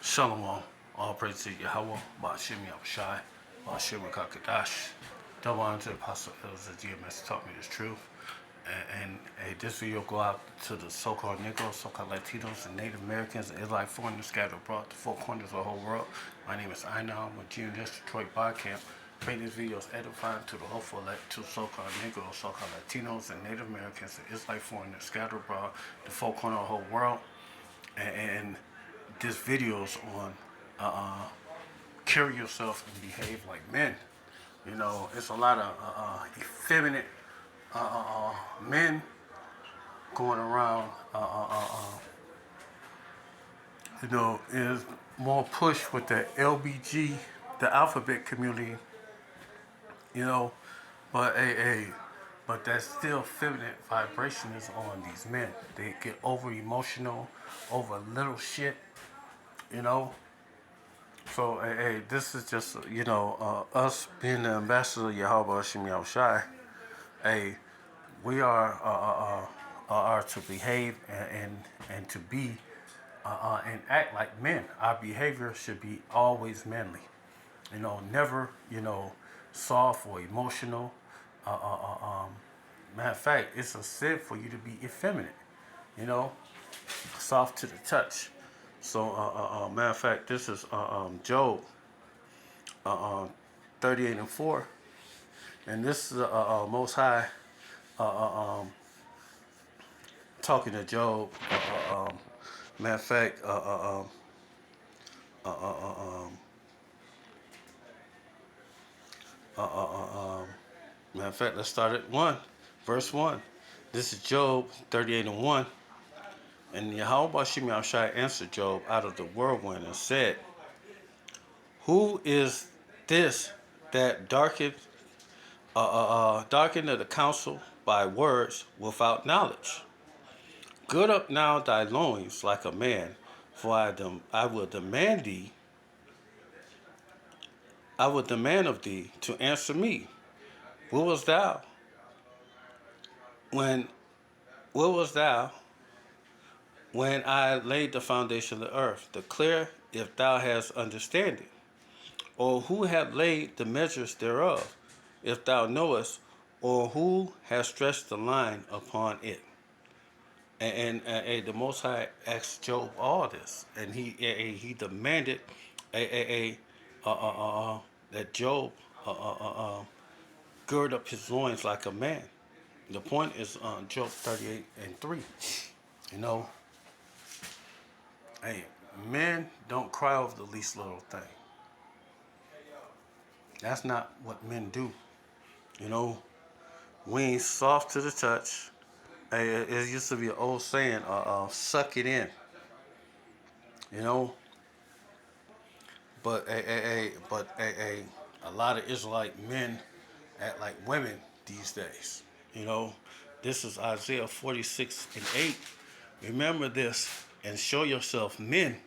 Shalom, all praise to Yahweh, Ba'ashim Yahushai, Ba'ashim Kakadash. Double honor to the Apostle Elders of GMS taught me this truth. And this video go out to the so-called Negroes, so-called Latinos, and Native Americans, and Israelite foreigners scattered abroad to four corners of the whole world. My name is Ina. I'm with GMS Detroit Bar Camp. Creating these videos edifying to the hopeful to so-called Negroes, so-called Latinos, and Native Americans, and Israelite foreigners scattered abroad to four corners of the whole world. And this video's on carry yourself and behave like men. You know, it's a lot of effeminate men going around. You know, is more push with the LBG, the alphabet community. You know, but that still feminine vibration is on these men. They get over emotional, over little shit. You know, so, this is just, us being the ambassador of Yahweh Hashem Yahushai. Hey, we are to behave and to be and act like men. Our behavior should be always manly. You know, never, soft or emotional. Matter of fact, it's a sin for you to be effeminate. You know, soft to the touch. So, matter of fact, this is Job 38:4, and this is Most High talking to Job. Matter of fact, let's start at verse 1. This is Job 38:1. And Yahweh Shimi Shai answered Job out of the whirlwind and said, who is this that darkened the counsel by words without knowledge? Gird up now thy loins like a man, for I will demand of thee to answer me. Where was thou when I laid the foundation of the earth? Declare if thou hast understanding. Or who hath laid the measures thereof, if thou knowest, or who has stretched the line upon it? And the Most High asked Job all this, and he demanded that Job gird up his loins like a man. The point is Job 38:3. You know, hey, men don't cry over the least little thing. That's not what men do. You know, we ain't soft to the touch. Hey, it used to be an old saying, suck it in. You know, but a lot of Israelite men act like women these days. You know, this is Isaiah 46:8. Remember this and show yourself men,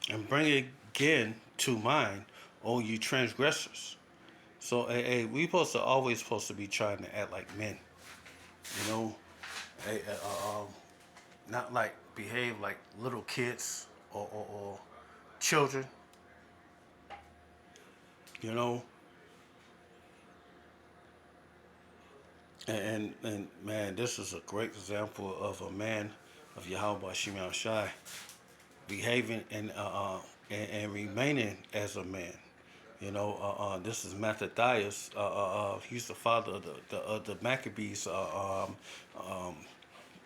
and bring again to mind, O you transgressors. So, we always supposed to be trying to act like men. You know, not like behave like little kids or children. You know, and man, this is a great example of a man of Yahweh Shimei Shai behaving and remaining as a man. You know, this is Mattathias. He's the father of the Maccabees.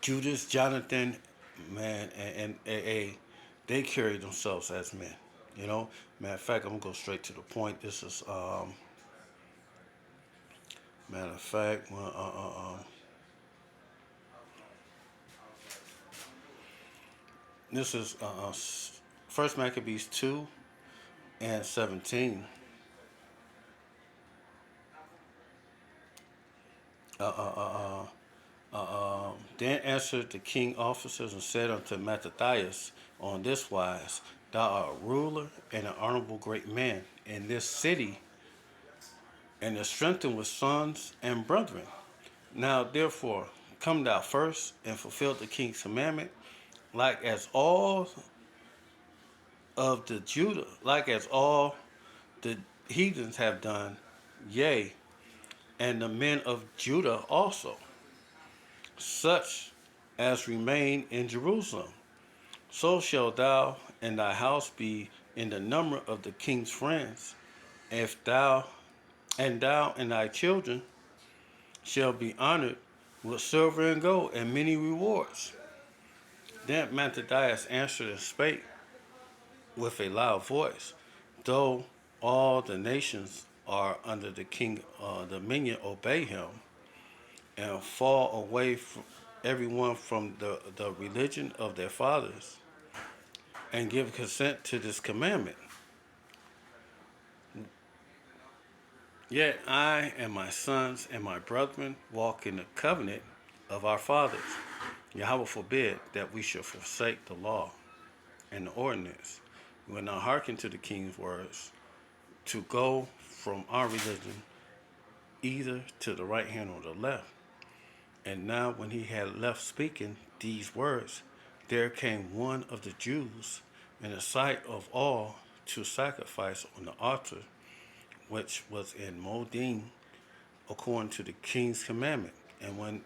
Judas, Jonathan, man, and they carry themselves as men. You know, matter of fact, I'm gonna go straight to the point. This is matter of fact, this is First Maccabees 2:17. Then answered the king officers and said unto Mattathias on this wise, thou art a ruler and an honorable great man in this city, and is strengthened with sons and brethren. Now therefore come thou first and fulfill the king's commandment, like as all of the Judah, like as all the heathens have done, yea, and the men of Judah also, such as remain in Jerusalem. So shalt thou and thy house be in the number of the king's friends. If thou and thy children shall be honored with silver and gold and many rewards. Then Mattathias answered and spake with a loud voice, though all the nations are under the king dominion, obey him, and fall away from everyone from the religion of their fathers, and give consent to this commandment. Yet I and my sons and my brethren walk in the covenant of our fathers. Yahweh forbid that we should forsake the law and the ordinance. We will not hearken to the king's words to go from our religion either to the right hand or the left. And now when he had left speaking these words, there came one of the Jews in the sight of all to sacrifice on the altar which was in Modin according to the king's commandment. And when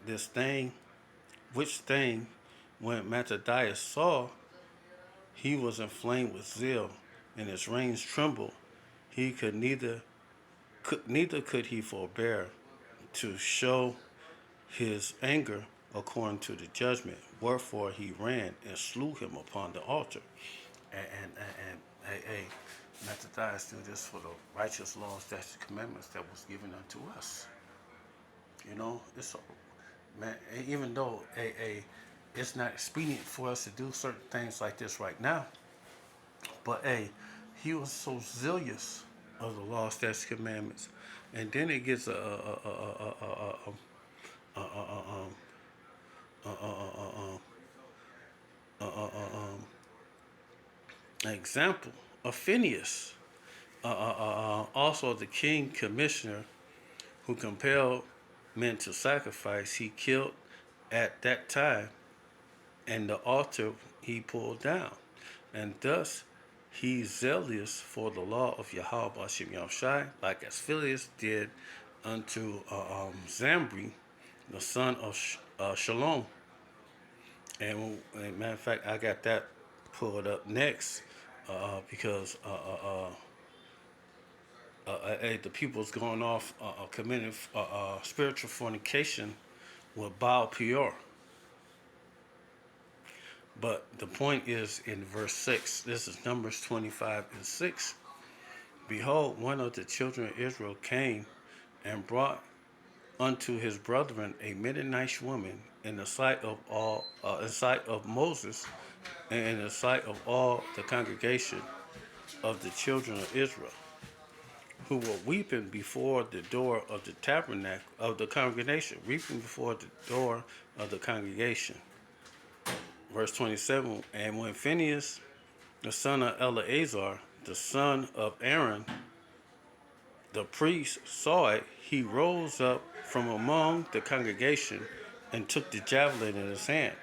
Mattathias saw, he was inflamed with zeal, and his reins trembled. He could neither could he forbear to show his anger according to the judgment. Wherefore he ran and slew him upon the altar. And Mattathias do this for the righteous laws, statutes, commandments that was given unto us. You know, man. Even though it's not expedient for us to do certain things like this right now, but he was so zealous of the law, statutes, commandments, and then it gets an example of Phineas, also the king commissioner who compelled men to sacrifice. He killed at that time, and the altar he pulled down, and thus he zealous for the law of Yahweh Bashim Yahushai, like as Phileas did unto Zambri, the son of Shalom. And as a matter of fact, I got that pulled up next because the people's going off committing spiritual fornication with Baal Peor. But the point is in verse 6, this is Numbers 25 and 6. Behold, one of the children of Israel came and brought unto his brethren a Midianite woman in the sight of Moses, and in the sight of all the congregation of the children of Israel, who were weeping before the door of the tabernacle of the congregation, weeping before the door of the congregation. Verse 27, and when Phinehas, the son of Eleazar, the son of Aaron, the priest, saw it, he rose up from among the congregation and took the javelin in his hand.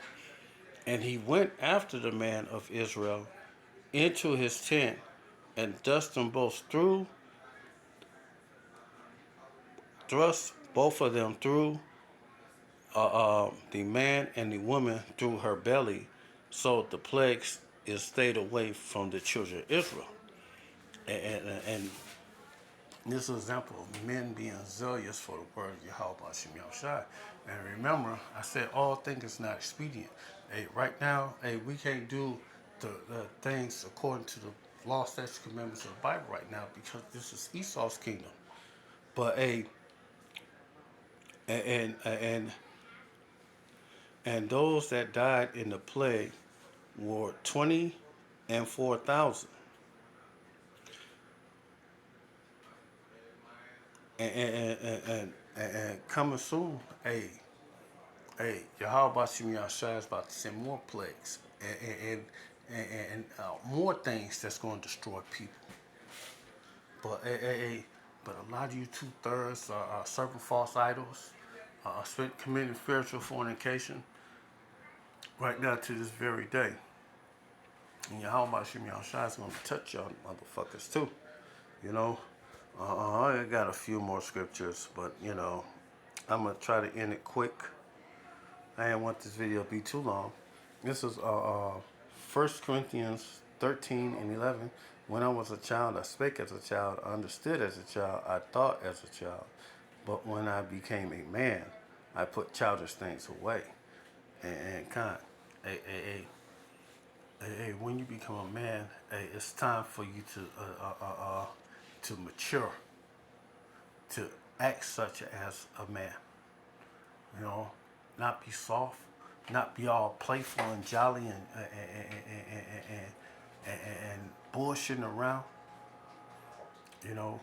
And he went after the man of Israel into his tent and thrust both of them through the man and the woman through her belly, so the plagues is stayed away from the children of Israel. And this is an example of men being zealous for the word of Yahweh Bashim Yahushai. And remember, I said all things is not expedient. Right now, we can't do the things according to the law, statutes, commandments of the Bible right now because this is Esau's kingdom. But and those that died in the plague were 20,000. And coming soon, Yahweh Bashim Yahshua is about to send more plagues and more things that's going to destroy people. But a lot of you 2/3 are serving false idols, committing spiritual fornication right now to this very day. And Yahweh Bashim Yahushua is going to touch y'all motherfuckers too. You know, I got a few more scriptures, but you know, I'm gonna try to end it quick. I didn't want this video to be too long. This is 1 Corinthians 13 and 11. When I was a child, I spake as a child, I understood as a child, I thought as a child. But when I became a man, I put childish things away. And hey, hey, hey, hey, when you become a man, hey, it's time for you to mature, to act such as a man. You know, not be soft, not be all playful and jolly and bullshitting around. You know,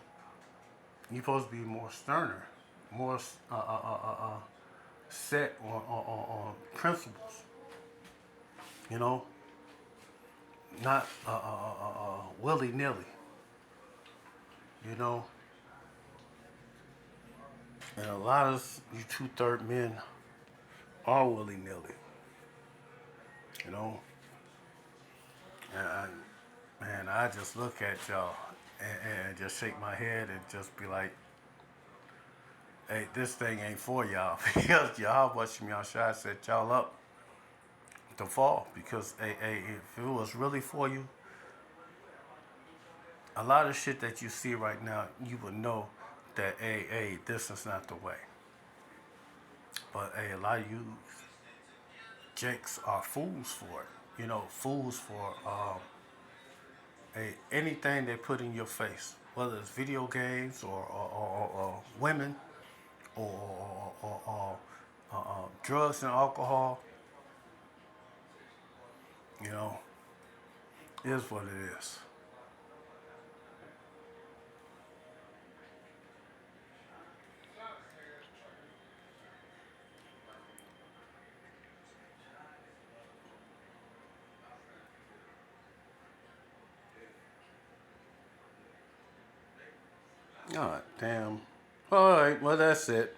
you're supposed to be more sterner, more set on principles. You know, not willy nilly. You know, and a lot of you 2/3 men are willy nilly. You know, and man, I just look at y'all and just shake my head and just be like, hey, this thing ain't for y'all. Because Yahweh Shai set y'all up to fall. Because hey, if it was really for you, a lot of shit that you see right now, you would know that hey, this is not the way. But hey, a lot of you jakes are fools for it. You know, fools for anything they put in your face, whether it's video games or women or drugs and alcohol. You know, it is what it is. All right, damn. All right, well that's it.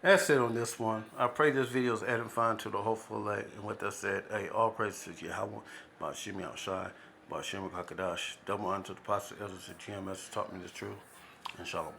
That's it on this one. I pray this video is edifying to the hopeful light. And with that said, hey, all praise to Yahweh, Bashim Yahushai, Bashim Kakadash, double honor to the apostle elders of GMS who taught me the truth, and Shalom.